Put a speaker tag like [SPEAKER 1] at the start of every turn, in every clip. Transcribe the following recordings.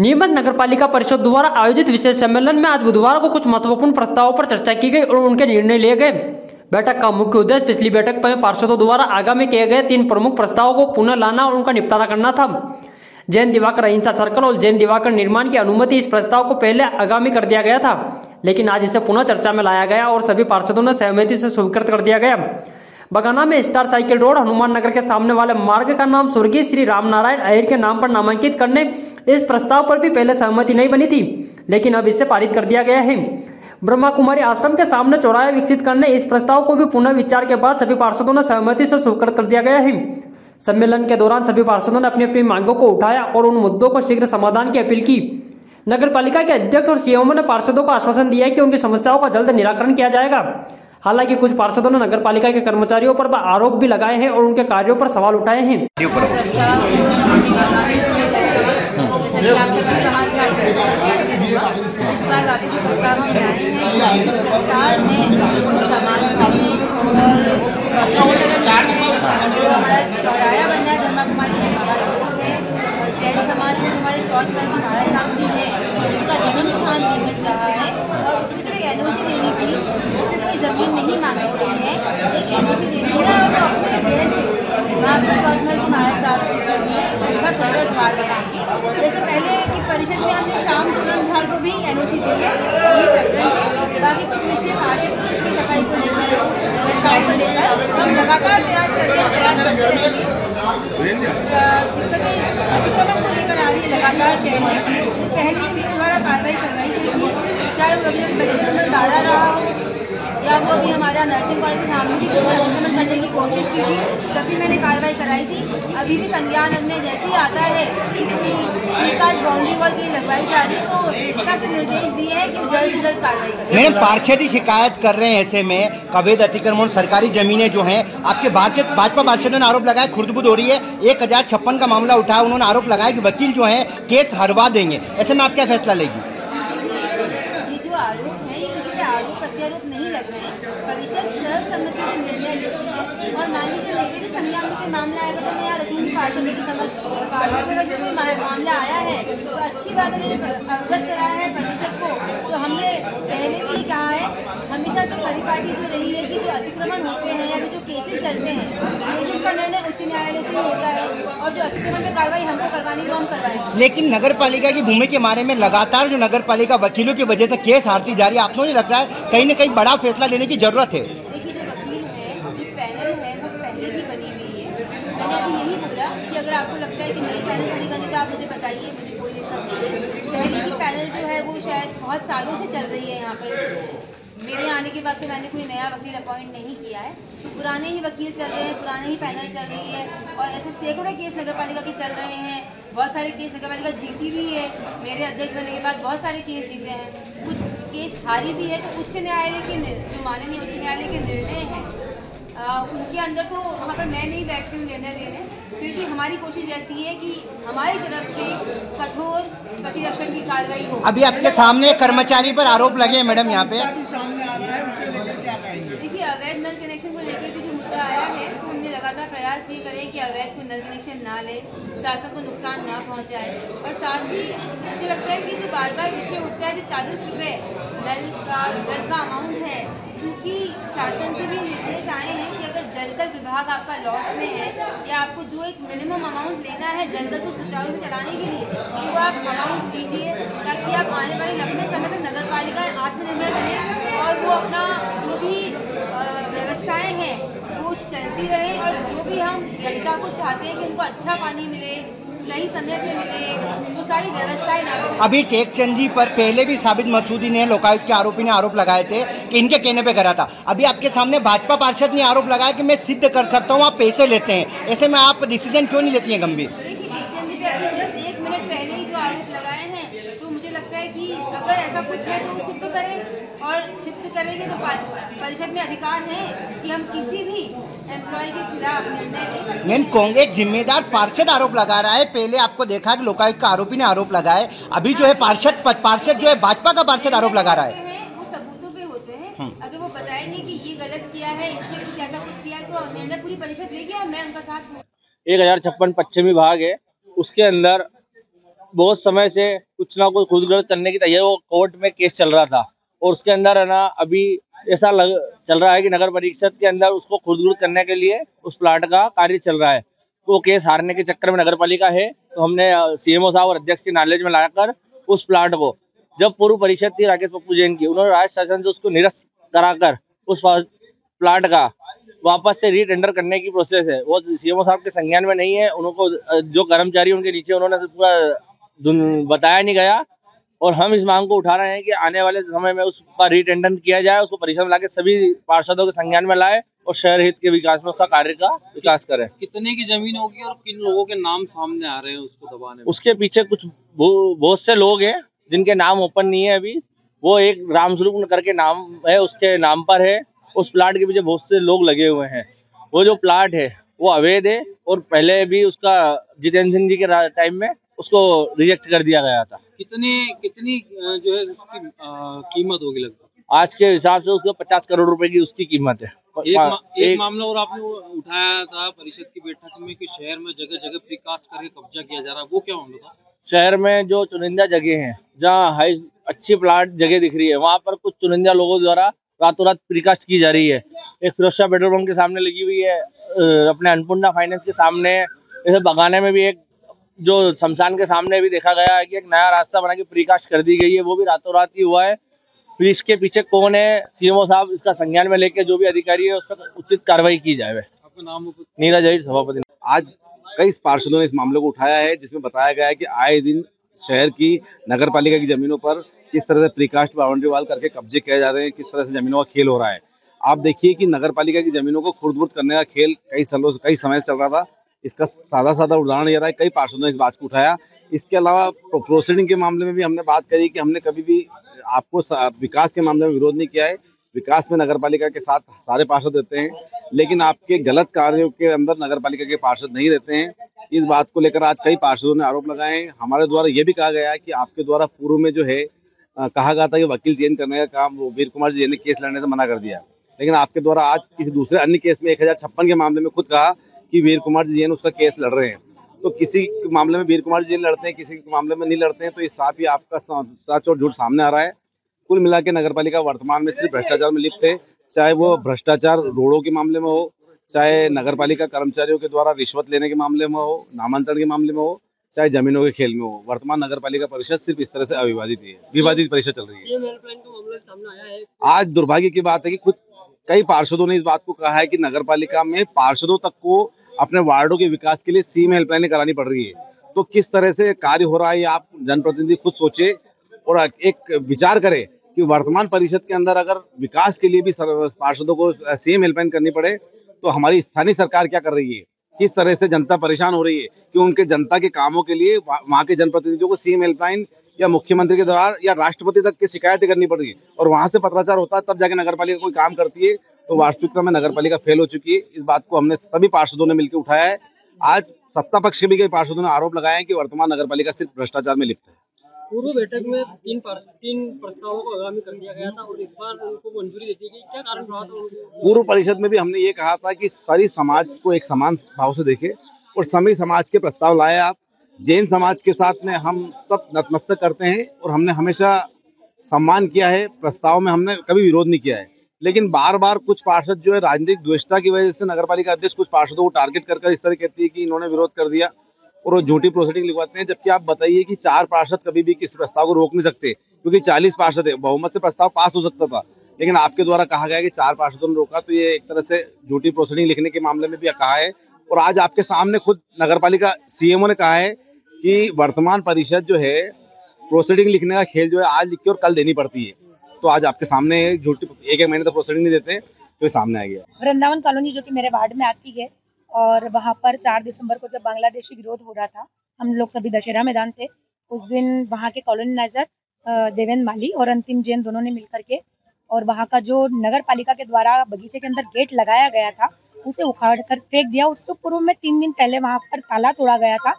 [SPEAKER 1] नियमित नगरपालिका परिषद द्वारा आयोजित विशेष सम्मेलन में आज बुधवार को कुछ महत्वपूर्ण प्रस्तावों पर चर्चा की गई और उनके निर्णय लिए गए। बैठक का मुख्य उद्देश्य पिछली बैठक में पार्षदों द्वारा आगामी किए गए 3 प्रमुख प्रस्तावों को पुनः लाना और उनका निपटारा करना था। जैन दिवाकर अहिंसा सर्कल और जैन दिवाकर निर्माण की अनुमति इस प्रस्ताव को पहले आगामी कर दिया गया था, लेकिन आज इसे पुनः चर्चा में लाया गया और सभी पार्षदों ने सहमति से स्वीकृत कर दिया गया। बगाना में star cycle road Hanuman Nagar के सामने वाले मार्ग का नाम स्वर्गीय श्री राम नारायण अय्यर के नाम पर नामांकित करने इस प्रस्ताव पर भी पहले सहमति नहीं बनी थी, लेकिन अब इसे पारित कर दिया गया है। ब्रह्मा कुमारी आश्रम के सामने चौराहा विकसित करने इस प्रस्ताव को भी पुनः विचार के बाद सभी पार्षदों ने सहमति से स्वीकृत कर दिया गया है। सम्मेलन के दौरान सभी पार्षदों ने अपनी अपनी मांगों को उठाया और उन मुद्दों को शीघ्र समाधान की अपील की। नगर पालिका के अध्यक्ष और सीएमओ ने पार्षदों को आश्वासन दिया कि उनकी समस्याओं का जल्द निराकरण किया जाएगा। हालांकि कुछ पार्षदों ने नगर पालिका के कर्मचारियों पर आरोप भी लगाए हैं और उनके कार्यों पर सवाल उठाए हैं।
[SPEAKER 2] चौराया बन जाए ब्रह्मा कुमारी जैन समाज में हमारे चौथ महल महाराज साहब जी है, उनका जन्म स्थान नियमित रहा है और उसमें सिर्फ एनओसी देनी थी, उसमें कोई जमीन नहीं मांगी गई है, एक एनओसी देनी है और वो अपने पेड़ से वहाँ पर चौथ महल महाराज साहब जी के लिए अच्छा सुंदर द्वार बनाएंगे। जैसे पहले की परिषद में हमने शाम तोरण विभाग को भी एनओसी दी है, ये प्रकरण है। बाकी कुछ विषय पार्षद की सफाई को लेकर व्यवस्थाओं को लेकर हम लगातार प्रयास करते हैं। दिक्कतें अतिक्रमण को लेकर आ रही है लगातार शहर में, तो पहले भी मेरे द्वारा कार्रवाई करवाई गई थी, चाहे वो बच्चे नंबर 12 रहा हो या वो भी हमारा नर्सिंग कॉलेज के सामने भी अतिक्रमण करने की कोशिश की थी, तभी मैंने कार्रवाई कराई थी। अभी भी संज्ञान में जैसे ही आता है कि कोई विकास बाउंड्री वॉल की लगवाई जा रही है तो सख्त निर्देश दिए हैं कि जल्द से जल्द कार्रवाई करें।
[SPEAKER 3] मैडम, पार्षद ही शिकायत कर रहे हैं ऐसे में अवैध अतिक्रमण सरकारी जमीनें जो हैं, आपके भाजपा पार्षदों ने आरोप लगाया खुर्द-बुर्द हो रही है। 1056 का मामला उठाया, उन्होंने आरोप लगाया कि वकील जो है केस हरवा देंगे, ऐसे में आप क्या फैसला लेगी?
[SPEAKER 2] ये जो आरोप है ये किसी पे आरोप प्रत्यारोप नहीं लग रहे हैं, परिषद सर्वसम्मति से निर्णय लेती है और मान लीजिए मेरे भी संज्ञान में कोई मामला आएगा तो मैं यहाँ रखूँगी पार्षदों की समझ। पार्षदों का जो कोई मामला आया है तो अच्छी बात है, अवगत कराया है परिषद को। तो हमने पहले भी कहा है, हमेशा से परिपाटी जो रही है कि जो अतिक्रमण होते हैं या जो केसेस चलते हैं जिसका निर्णय उच्च न्यायालय से होता है और जो अतिक्रमण में कार्रवाई हमको करवानी वो हम करवाएंगे।
[SPEAKER 3] लेकिन नगर पालिका की भूमि के बारे में लगातार जो नगर पालिका वकीलों की वजह से केस हारती जा रही है, आपको नहीं लग रहा है कहीं न कहीं बड़ा फैसला लेने की जरूरत है?
[SPEAKER 2] देखिए, जो वकील है, जो पैनल है वो पहले ही बनी हुई है। मैंने अभी यही बोला कि अगर आपको लगता है कि नई पैनल खड़ी करनी तो आप मुझे बताइए, मुझे कोई दिक्कत नहीं है। पहले की पैनल जो है वो शायद बहुत सालों से चल रही है यहाँ पर। मेरे आने के बाद तो मैंने कोई नया वकील अपॉइंट नहीं किया है, तो पुराने ही वकील चल रहे हैं, पुराने ही पैनल चल रही है और ऐसे सैकड़ों केस नगरपालिका के चल रहे हैं। बहुत सारे केस नगरपालिका जीती भी है, मेरे अध्यक्ष बनने के बाद बहुत सारे केस जीते हैं, कुछ केस हारी भी है। तो उच्च न्यायालय के जो माननीय उच्च न्यायालय के निर्णय हैं उनके अंदर तो वहाँ पर मैं नहीं बैठती हूँ निर्णय देने, फिर भी हमारी कोशिश रहती है कि हमारी तरफ से कठोर प्रतिरक्षण की कार्रवाई हो।
[SPEAKER 3] अभी आपके सामने कर्मचारी पर आरोप लगे हैं मैडम यहाँ पे,
[SPEAKER 2] देखिए, अवैध नल कनेक्शन को लेकर भी जो मुद्दा आया है तो हमने लगातार प्रयास ये करें कि अवैध को नल कनेक्शन ना ले, शासन को नुकसान ना पहुंचाए और साथ ही मुझे लगता है कि जो बार बार विषय उठता है जो 40 रुपये जल का अमाउंट है, क्योंकि शासन से भी निर्देश आए हैं कि अगर जलकर विभाग आपका लॉस में है या आपको जो एक मिनिमम अमाउंट लेना है जलकर को सुचारू रूप से चलाने के लिए, तो वो आप अमाउंट दीजिए ताकि आप आने वाले लंबे समय तक नगर पालिका आत्मनिर्भर बने और वो अपना जो भी व्यवस्थाएं हैं वो चलती रहे और जो भी हम जनता को चाहते हैं कि उनको अच्छा पानी मिले, सही समय पे मिले, वो सारी व्यवस्थाएं ना।
[SPEAKER 3] अभी टेकचंद जी पर पहले भी साबित मसूदी ने लोकायुक्त के आरोपी ने आरोप लगाए थे कि इनके कहने पे करा था। अभी आपके सामने भाजपा पार्षद ने आरोप लगाया कि मैं सिद्ध कर सकता हूँ, आप पैसे लेते हैं, ऐसे में आप डिसीजन क्यों नहीं लेती हैं गंभीर?
[SPEAKER 2] देखिए, टेकचंद जी पे अभी जस्ट 1 मिनट पहले ही जो आरोप लगाए हैं तो मुझे लगता है कि अगर ऐसा कुछ है तो वो सिद्ध करें और सिद्ध करेंगे तो परिषद में अधिकार है कि हम किसी भी एम्प्लॉय के खिलाफ निर्णय ले सकते हैं।
[SPEAKER 3] मैम, कांग्रेस जिम्मेदार पार्षद आरोप लगा रहा है, पहले आपको देखा कि लोकायुक्त का आरोपी ने आरोप लगाया, अभी जो है पार्षद जो है भाजपा का पार्षद आरोप लगा रहा है।
[SPEAKER 2] वो सबूतों पे होते हैं, अगर वो बताएंगे कि ये गलत किया है, इससे कुछ ऐसा कुछ किया तो निर्णय पूरी परिषद लेगी और मैं उनका साथ।
[SPEAKER 4] 1056 पश्चिमी भाग है, उसके अंदर बहुत समय से कुछ ना कुछ खुदगर्ज करने की तैयारी, वो कोर्ट में केस चल रहा था और उसके अंदर है ना अभी ऐसा चल रहा है कि नगर परिषद के अंदर उसको खुदगर्ज करने के लिए उस प्लाट का कार्य चल रहा है। तो वो केस हारने के चक्कर में नगर पालिका है, तो हमने सीएमओ साहब और अध्यक्ष की नॉलेज में लाकर उस प्लाट को, जब पूर्व परिषद थी राकेश पप्पू जैन की, उन्होंने राज्य शासन से उसको निरस्त कराकर उस प्लाट का वापस से रीटेंडर करने की प्रोसेस है। वो सीएमओ साहब के संज्ञान में नहीं है, उनको जो कर्मचारी उनके नीचे उन्होंने पूरा बताया नहीं गया और हम इस मांग को उठा रहे हैं कि आने वाले समय में उसका रीटेंडर किया जाए, उसको परिश्रम लाके सभी पार्षदों के संज्ञान में लाए और शहर हित के विकास में उसका कार्य का विकास करें।
[SPEAKER 5] कितने की जमीन होगी और किन लोगों के नाम सामने आ रहे हैं उसको दबाने में?
[SPEAKER 4] उसके पीछे कुछ बहुत से लोग हैं जिनके नाम ओपन नहीं है अभी। वो एक रामस्वरूप करके नाम है, उसके नाम पर है। उस प्लाट के पीछे बहुत से लोग लगे हुए हैं। वो जो प्लाट है वो अवैध है और पहले भी उसका जितेंद्र सिंह जी के टाइम में उसको रिजेक्ट कर दिया गया था।
[SPEAKER 5] कितनी जो है उसकी कीमत होगी लगभग?
[SPEAKER 4] आज के हिसाब से उसको 50 करोड़ रुपए की उसकी कीमत है।
[SPEAKER 5] एक मामला और आपने उठाया था परिषद की बैठक में कि शहर में जगह जगह प्रीकास्ट करके कब्जा किया जा रहा है, वो क्या मामला था?
[SPEAKER 4] शहर में जो चुनिंदा जगह हैं जहाँ अच्छी प्लाट जगह दिख रही है, वहाँ पर कुछ चुनिंदा लोगों द्वारा रातों रात प्रीकास्ट की जा रही है। एक फिरोज शाह पेट्रोल पंप के सामने लगी हुई है, अपने अन्नपूर्णा फाइनेंस के सामने, जैसे बगाने में भी एक जो शमशान के सामने भी देखा गया है कि एक नया रास्ता बना के प्रीकास्ट कर दी गई है, वो भी रातों रात ही हुआ है। फिर इसके पीछे कौन है, सीएमओ साहब इसका संज्ञान में लेके जो भी अधिकारी है उस पर उचित कार्रवाई की जाए।
[SPEAKER 5] आपका नाम?
[SPEAKER 4] नीरज अहिर, सभापति।
[SPEAKER 6] आज कई पार्षदों ने इस मामले को उठाया है, जिसमें बताया गया है कि आए दिन शहर की नगर पालिका की जमीनों पर किस तरह से प्रीकास्ट बाउंड्री वाल करके कब्जे किए जा रहे हैं, किस तरह से जमीनों का खेल हो रहा है। आप देखिए कि नगर पालिका की जमीनों को खुर्द-बुर्द करने का खेल कई समय से चल रहा था। इसका सादा उदाहरण ये रहा है, कई पार्षदों ने इस बात को उठाया। इसके अलावा प्रोसीडिंग के मामले में भी हमने बात करी कि हमने कभी भी आपको विकास के मामले में विरोध नहीं किया है। विकास में नगर पालिका के साथ सारे पार्षद रहते हैं, लेकिन आपके गलत कार्यों के अंदर नगर पालिका के पार्षद नहीं रहते हैं। इस बात को लेकर आज कई पार्षदों ने आरोप लगाए हैं। हमारे द्वारा ये भी कहा गया है कि आपके द्वारा पूर्व में जो है कहा गया था कि वकील चयन करने का काम वो वीर कुमार जी ने केस लड़ने से मना कर दिया, लेकिन आपके द्वारा आज किसी दूसरे अन्य केस में 1056 के मामले में खुद कहा कि वीर कुमार जी उसका केस लड़ रहे हैं। तो किसी मामले में वीर कुमार जी लड़ते हैं, किसी मामले में नहीं लड़ते हैं, तो इस साथ ही आपका सच और झूठ सामने आ रहा है। कुल मिला के नगर पालिका वर्तमान में सिर्फ भ्रष्टाचार में लिप्त है, चाहे वो भ्रष्टाचार रोडों के मामले में हो, चाहे नगर पालिका कर्मचारियों के द्वारा रिश्वत लेने के मामले में हो, नामांतरण के मामले में हो, चाहे जमीनों के खेल में हो। वर्तमान नगर पालिका परिषद सिर्फ इस तरह से विभाजित परिषद चल रही है। आज दुर्भाग्य की बात है कि खुद कई पार्षदों ने इस बात को कहा है कि नगर पालिका में पार्षदों तक को अपने वार्डों के विकास के लिए सीम हेल्पलाइन करानी पड़ रही है। तो किस तरह से कार्य हो रहा है, आप जनप्रतिनिधि खुद सोचे और एक विचार करें कि वर्तमान परिषद के अंदर अगर विकास के लिए भी पार्षदों को सीएम हेल्पलाइन करनी पड़े, तो हमारी स्थानीय सरकार क्या कर रही है, किस तरह से जनता परेशान हो रही है कि उनके जनता के कामों के लिए वहाँ के जनप्रतिनिधियों को सीएम हेल्पलाइन या मुख्यमंत्री के द्वारा या राष्ट्रपति तक की शिकायतें करनी पड़ रही है, और वहाँ से पत्राचार होता है तब जाके नगर पालिका कोई काम करती है। तो वास्तविकता में नगर पालिका फेल हो चुकी है। इस बात को हमने सभी पार्षदों ने मिलकर उठाया है। आज सत्ता पक्ष के भी कई पार्षदों ने आरोप लगाए हैं कि वर्तमान नगर पालिका सिर्फ भ्रष्टाचार में लिप्त है।
[SPEAKER 5] पूर्व बैठक में तीन प्रस्तावों को आगामी कर दिया गया था और इस बार उनको मंजूरी दे दी गई, क्या कारण रहा था?
[SPEAKER 6] पूर्व परिषद में भी हमने ये कहा था कि सारी समाज को एक समान भाव से देखे और सभी समाज के प्रस्ताव लाए। आप जैन समाज के साथ में हम सब नतमस्तक करते हैं और हमने हमेशा सम्मान किया है, प्रस्ताव में हमने कभी विरोध नहीं किया है। लेकिन बार बार कुछ पार्षद जो है राजनीतिक द्वेषता की वजह से नगर पालिका अध्यक्ष कुछ पार्षदों को टारगेट कर इस तरह कहती है कि इन्होंने विरोध कर दिया और वो झूठी प्रोसीडिंग लिखवाते हैं। जबकि आप बताइए कि 4 पार्षद कभी भी किसी प्रस्ताव को रोक नहीं सकते, क्योंकि 40 पार्षद है, बहुमत से प्रस्ताव पास हो सकता था, लेकिन आपके द्वारा कहा गया कि 4 पार्षदों ने रोका। तो ये एक तरह से झूठी प्रोसीडिंग लिखने के मामले में भी कहा है। और आज आपके सामने खुद नगर पालिका सीएमओ ने कहा है कि वर्तमान परिषद जो है प्रोसीडिंग लिखने का खेल जो है आज लिखी और कल देनी पड़ती है। तो आज आपके सामने झूठी एक महीने तक प्रोसीडिंग नहीं देते, तो सामने आ गया।
[SPEAKER 7] वृंदावन कॉलोनी जो कि मेरे वार्ड में आती है, और वहाँ पर 4 दिसंबर को जब बांग्लादेश की विरोध हो रहा था, हम लोग सभी दशहरा मैदान थे। उस दिन वहाँ के कॉलोनाइजर देवेंद्र माली और अंतिम जैन दोनों ने मिलकर के और वहाँ का जो नगर पालिका के द्वारा बगीचे के अंदर गेट लगाया गया था उसे उखाड़ कर फेंक दिया। उससे पूर्व में 3 दिन पहले वहाँ पर ताला तोड़ा गया था।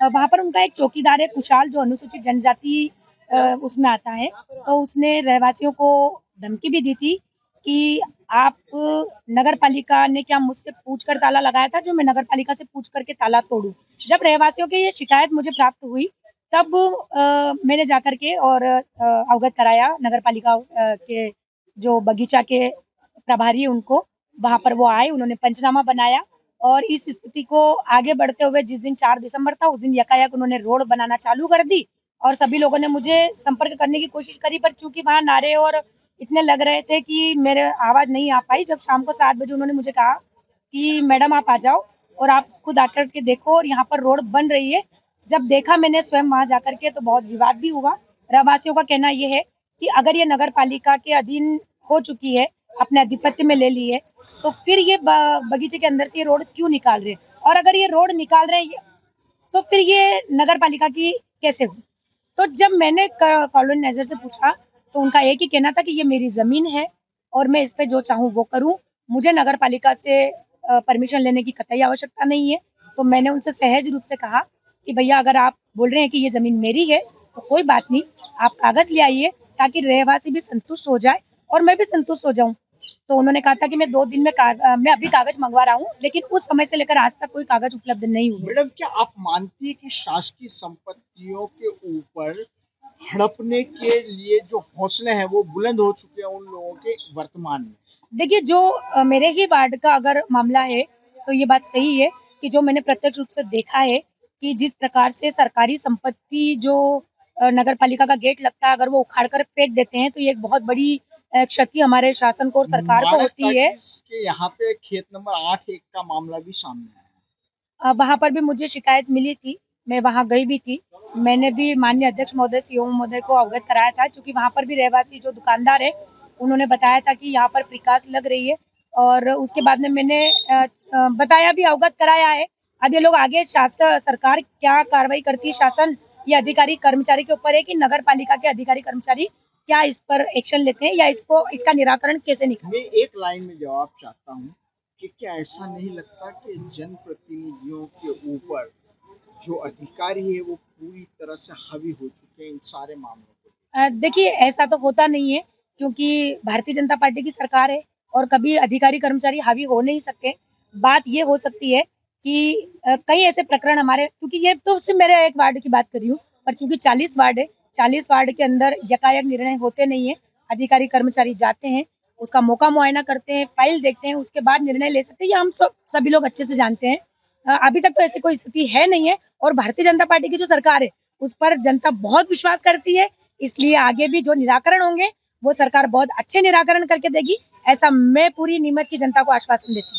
[SPEAKER 7] वहाँ पर उनका एक चौकीदार है कुशाल, जो अनुसूचित जनजाति उसमें आता है, तो उसने रहवासियों को धमकी भी दी थी कि आप नगर पालिका ने क्या मुझसे पूछकर ताला लगाया था, जो मैं नगर पालिका से पूछ करके ताला तोड़ूं। जब रहवासियों की ये शिकायत मुझे प्राप्त हुई तब मैंने जाकर के और अवगत कराया नगर पालिका के जो बगीचा के प्रभारी उनको, वहाँ पर वो आए, उन्होंने पंचनामा बनाया और इस स्थिति को आगे बढ़ते हुए जिस दिन 4 दिसंबर था उस दिन यकायक उन्होंने रोड बनाना चालू कर दी और सभी लोगों ने मुझे संपर्क करने की कोशिश करी, पर चूंकि वहाँ नारे और इतने लग रहे थे कि मेरे आवाज नहीं आ पाई। जब शाम को 7 बजे उन्होंने मुझे कहा कि मैडम आप आ जाओ और आप खुद आकर के देखो और यहाँ पर रोड बन रही है। जब देखा मैंने स्वयं वहां जाकर के तो बहुत विवाद भी हुआ। रहवासियों का कहना ये है कि अगर ये नगर पालिका के अधीन हो चुकी है, अपने आधिपत्य में ले ली है, तो फिर ये बगीचे के अंदर से ये रोड क्यों निकाल रहे हैं, और अगर ये रोड निकाल रहे हैं तो फिर ये नगर पालिका की कैसे हुई। तो जब मैंने कॉलोनाइजर से पूछा तो उनका एक ही कहना था कि ये मेरी जमीन है और मैं इस पे जो चाहूँ वो करूँ, मुझे नगर पालिका से परमिशन लेने की कतई आवश्यकता नहीं है। तो मैंने उनसे सहज रूप से कहा कि भैया अगर आप बोल रहे हैं कि ये जमीन मेरी है तो कोई बात नहीं, आप कागज ले आइए ताकि रहवासी भी संतुष्ट हो जाए और मैं भी संतुष्ट हो जाऊं। तो उन्होंने कहा था कि मैं 2 दिन में मैं अभी कागज मंगवा रहा हूँ, लेकिन उस समय से लेकर आज तक कोई कागज उपलब्ध नहीं हुआ।
[SPEAKER 8] मैडम, क्या आप मानती है कि शासकीय संपत्तियों के ऊपर हड़पने के लिए जो हौसले हैं वो बुलंद हो चुके हैं उन लोगों के वर्तमान में?
[SPEAKER 7] देखिए, जो मेरे ही वार्ड का अगर मामला है तो ये बात सही है कि जो मैंने प्रत्यक्ष रूप से देखा है कि जिस प्रकार से सरकारी संपत्ति जो नगर पालिका का गेट लगता है, अगर वो उखाड़ कर फेंक देते हैं तो ये एक बहुत बड़ी क्षति हमारे शासन को और सरकार को होती है।
[SPEAKER 8] कि यहाँ पे खेत नंबर 8-1 का मामला भी सामने आया।
[SPEAKER 7] वहाँ पर भी मुझे शिकायत मिली थी, मैं वहाँ गई भी थी। मैंने भी माननीय अध्यक्ष महोदय, सीओ महोदय को अवगत कराया था, क्योंकि वहाँ पर भी रहवासी जो दुकानदार है उन्होंने बताया था कि यहाँ पर प्रिकास्ट लग रही है और उसके बाद में मैंने बताया भी, अवगत कराया है। अब ये लोग आगे सरकार क्या कार्रवाई करती है, शासन या अधिकारी कर्मचारी के ऊपर है कि नगर पालिका के अधिकारी कर्मचारी क्या इस पर एक्शन लेते हैं या इसका निराकरण कैसे निकालते हैं।
[SPEAKER 8] मैं एक लाइन में जवाब चाहता हूँ कि क्या ऐसा नहीं लगता कि जनप्रतिनिधियों के ऊपर जो अधिकारी है वो पूरी तरह से हावी हो चुके हैं इन सारे मामलों पर?
[SPEAKER 7] देखिए, ऐसा तो होता नहीं है, क्योंकि भारतीय जनता पार्टी की सरकार है और कभी अधिकारी कर्मचारी हावी हो नहीं सकते। बात ये हो सकती है कि कई ऐसे प्रकरण हमारे, क्योंकि ये तो सिर्फ मेरे एक वार्ड की बात कर रही हूँ, पर चूंकि 40 वार्ड है, 40 वार्ड के अंदर यकायक निर्णय होते नहीं है। अधिकारी कर्मचारी जाते हैं, उसका मौका मुआयना करते हैं, फाइल देखते हैं, उसके बाद निर्णय ले सकते हैं। ये हम सभी लोग अच्छे से जानते हैं। अभी तक तो ऐसी कोई स्थिति है नहीं है और भारतीय जनता पार्टी की जो सरकार है उस पर जनता बहुत विश्वास करती है, इसलिए आगे भी जो निराकरण होंगे वो सरकार बहुत अच्छे निराकरण करके देगी, ऐसा मैं पूरी नीमच की जनता को आश्वासन देती हूँ।